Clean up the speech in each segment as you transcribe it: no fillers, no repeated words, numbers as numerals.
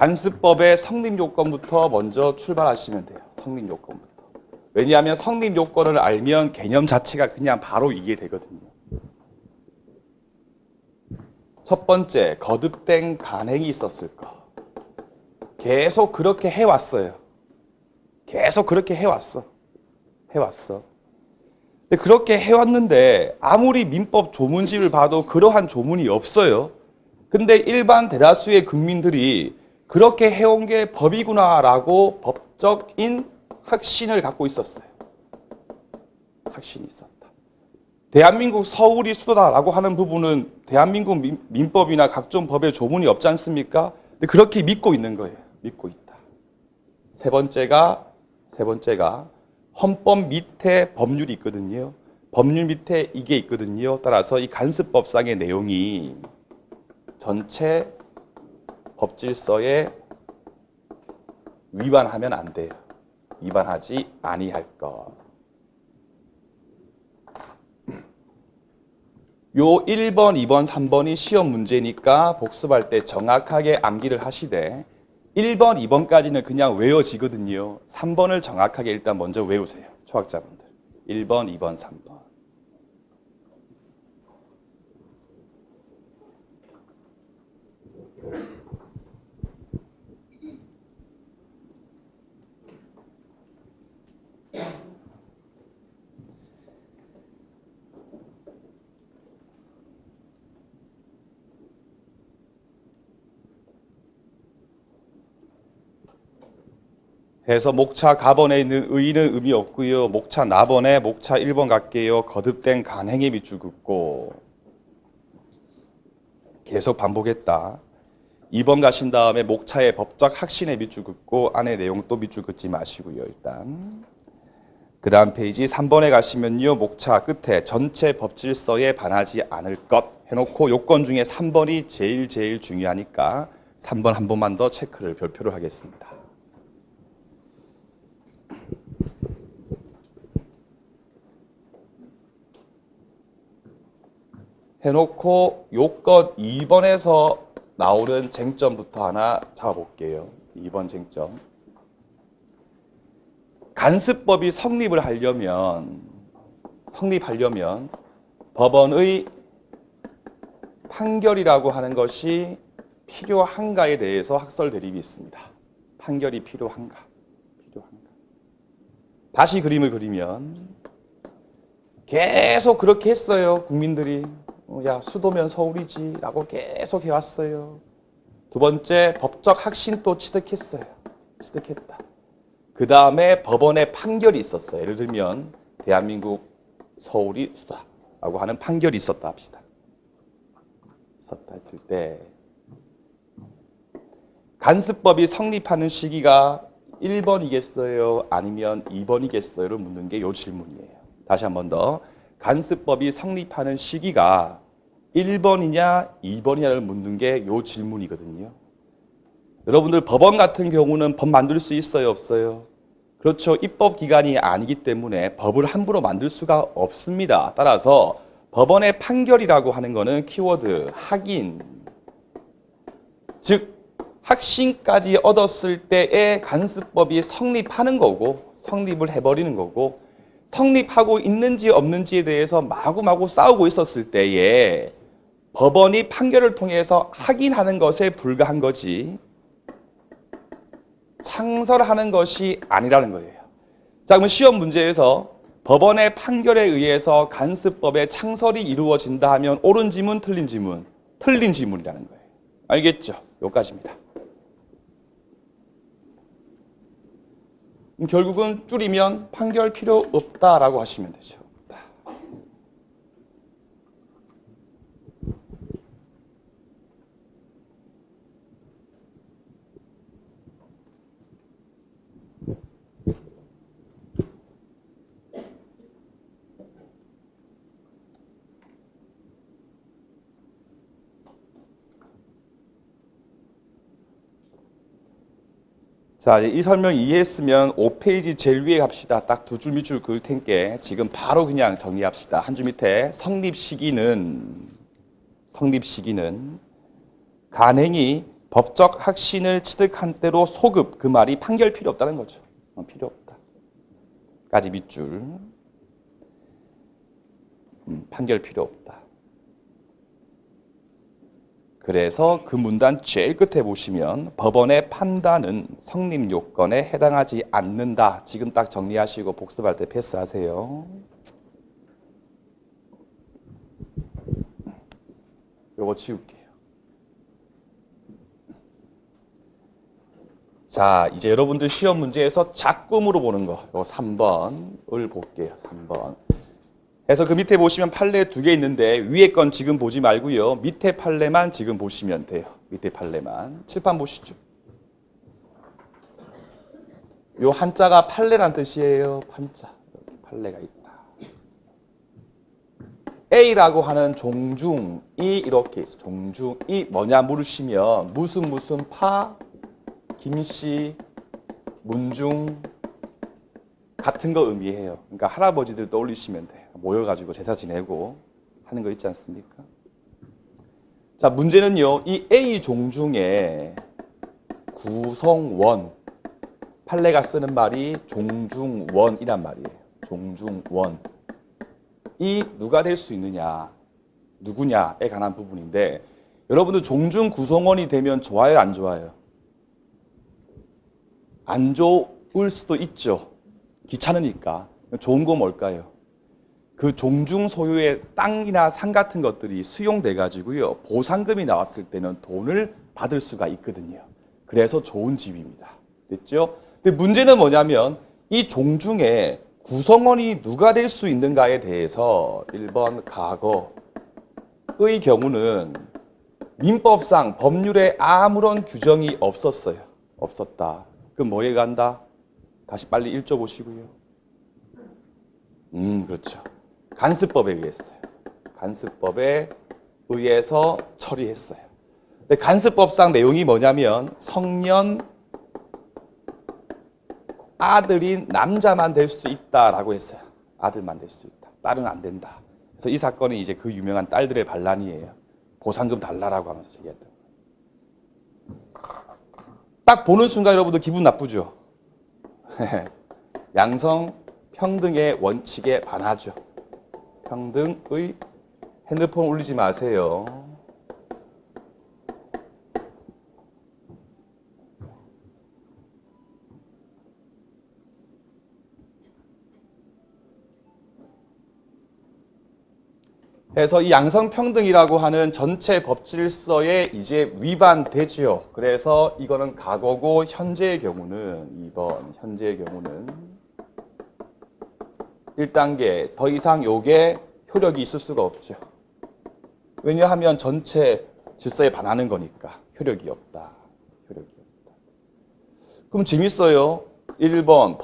간습법의 성립 요건부터 먼저 출발하시면 돼요. 성립 요건부터. 왜냐하면 성립 요건을 알면 개념 자체가 그냥 바로 이해되거든요. 첫 번째, 거듭된 간행이 있었을 거. 계속 그렇게 해왔어요. 계속 그렇게 해왔어. 근데 그렇게 해왔는데 아무리 민법 조문집을 봐도 그러한 조문이 없어요. 근데 일반 대다수의 국민들이 그렇게 해온 게 법이구나라고 법적인 확신을 갖고 있었어요. 확신이 있었다. 대한민국 서울이 수도다라고 하는 부분은 대한민국 민법이나 각종 법에 조문이 없지 않습니까? 근데 그렇게 믿고 있는 거예요. 믿고 있다. 세 번째가 헌법 밑에 법률이 있거든요. 법률 밑에 이게 있거든요. 따라서 이 간습법상의 내용이 전체 법질서에 위반하면 안 돼요. 위반하지 아니할 것. 요 1번, 2번, 3번이 시험 문제니까 복습할 때 정확하게 암기를 하시되 1번, 2번까지는 그냥 외워지거든요. 3번을 정확하게 일단 먼저 외우세요. 초학자분들. 1번, 2번, 3번. 해서 목차 가번에 있는 의는 의미 없고요. 목차 나번에 목차 1번 갈게요. 거듭된 간행에 밑줄 긋고 계속 반복했다. 2번 가신 다음에 목차의 법적 확신에 밑줄 긋고 안에 내용 또 밑줄 긋지 마시고요. 일단 그 다음 페이지 3번에 가시면요. 목차 끝에 전체 법질서에 반하지 않을 것 해놓고 요건 중에 3번이 제일 중요하니까 3번 한 번만 더 체크를 별표를 하겠습니다. 해놓고 요건 2번에서 나오는 쟁점부터 하나 잡아볼게요. 2번 쟁점. 간습법이 성립하려면 법원의 판결이라고 하는 것이 필요한가에 대해서 학설 대립이 있습니다. 판결이 필요한가. 다시 그림을 그리면 계속 그렇게 했어요. 국민들이. 야, 수도면 서울이지 라고 계속 해왔어요. 두 번째, 법적 확신 또 취득했다. 그 다음에 법원의 판결이 있었어요. 예를 들면 대한민국 서울이 수도라고 하는 판결이 있었다 합시다. 있었다 했을 때 간습법이 성립하는 시기가 1번이겠어요? 아니면 2번이겠어요?를 묻는 게 이 질문이에요. 다시 한 번 더. 간습법이 성립하는 시기가 1번이냐 2번이냐를 묻는 게 이 질문이거든요. 여러분들 법원 같은 경우는 법 만들 수 있어요? 없어요? 그렇죠. 입법기관이 아니기 때문에 법을 함부로 만들 수가 없습니다. 따라서 법원의 판결이라고 하는 거는 키워드 확인, 즉 확신까지 얻었을 때의 간습법이 성립하는 거고 성립을 해버리는 거고 성립하고 있는지 없는지에 대해서 마구마구 싸우고 있었을 때에 법원이 판결을 통해서 확인하는 것에 불과한 거지 창설하는 것이 아니라는 거예요. 자, 그럼 시험 문제에서 법원의 판결에 의해서 간습법의 창설이 이루어진다 하면 옳은 지문, 틀린 지문? 틀린 지문이라는 거예요. 알겠죠? 여기까지입니다. 결국은 줄이면 판결 필요 없다라고 하시면 되죠. 자, 이 설명 이해했으면 5페이지 제일 위에 갑시다. 딱 두 줄 밑줄 그을 테니까 지금 바로 그냥 정리합시다. 한 줄 밑에 성립 시기는 간행이 법적 확신을 취득한 때로 소급, 그 말이 판결 필요 없다는 거죠. 필요 없다. 까지 밑줄. 판결 필요 없다. 그래서 그 문단 제일 끝에 보시면 법원의 판단은 성립 요건에 해당하지 않는다. 지금 딱 정리하시고 복습할 때 패스하세요. 요거 지울게요. 자, 이제 여러분들 시험 문제에서 자꾸 물어보는 거, 요 3번을 볼게요. 3번. 그래서 그 밑에 보시면 판례 2개 있는데 위에 건 지금 보지 말고요. 밑에 판례만 지금 보시면 돼요. 밑에 판례만. 칠판 보시죠. 요 한자가 판례란 뜻이에요. 판자. 판례가 있다. A라고 하는 종중이 이렇게 있어. 종중이 뭐냐 물으시면 무슨 파, 김씨, 문중 같은 거 의미해요. 그러니까 할아버지들 떠올리시면 돼요. 모여가지고 제사 지내고 하는 거 있지 않습니까? 자, 문제는요. 이 A 종중의 구성원, 판례가 쓰는 말이 종중원이란 말이에요. 종중원. 이 누가 될 수 있느냐, 누구냐에 관한 부분인데 여러분들 종중 구성원이 되면 좋아요, 안 좋아요? 안 좋을 수도 있죠. 귀찮으니까. 좋은 거 뭘까요? 그 종중 소유의 땅이나 산 같은 것들이 수용돼 가지고요. 보상금이 나왔을 때는 돈을 받을 수가 있거든요. 그래서 좋은 집입니다. 됐죠? 근데 문제는 뭐냐면 이 종중에 구성원이 누가 될 수 있는가에 대해서 1번 과거의 경우는 민법상 법률에 아무런 규정이 없었어요. 없었다. 그럼 뭐에 간다? 다시 빨리 1조 보시고요. 그렇죠. 간습법에 의했어요. 간습법에 의해서 처리했어요. 근데 간습법상 내용이 뭐냐면 성년 아들인 남자만 될 수 있다라고 했어요. 아들만 될 수 있다. 딸은 안 된다. 그래서 이 사건은 이제 그 유명한 딸들의 반란이에요. 보상금 달라라고 하면서 얘기했던 거예요. 딱 보는 순간 여러분들 기분 나쁘죠? 양성 평등의 원칙에 반하죠. 평등의 핸드폰 울리지 마세요. 그래서 이 양성평등이라고 하는 전체 법질서에 이제 위반되지요. 그래서 이거는 과거고 현재의 경우는 2번, 현재의 경우는 1단계 더 이상 요게 효력이 있을 수가 없죠. 왜냐하면 전체 질서에 반하는 거니까 효력이 없다. 효력이 없다. 그럼 재밌어요. 1번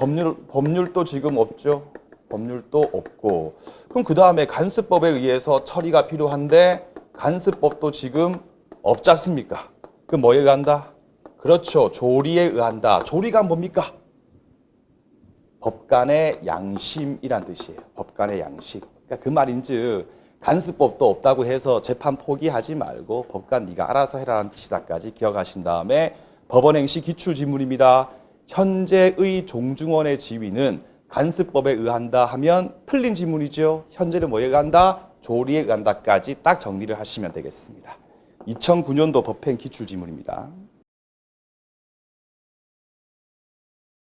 법률도 지금 없죠. 법률도 없고 그럼 그 다음에 간습법에 의해서 처리가 필요한데 간습법도 지금 없지 않습니까? 그럼 뭐에 의한다? 그렇죠. 조리에 의한다. 조리가 뭡니까? 법관의 양심이란 뜻이에요. 법관의 양심. 그러니까 그 말인즉 간습법도 없다고 해서 재판 포기하지 말고 법관 네가 알아서 해라는 뜻이다까지 기억하신 다음에 법원행시 기출지문입니다. 현재의 종중원의 지위는 간습법에 의한다 하면 틀린 지문이죠. 현재는 뭐에 의한다? 조리에 의한다까지 딱 정리를 하시면 되겠습니다. 2009년도 법행 기출지문입니다.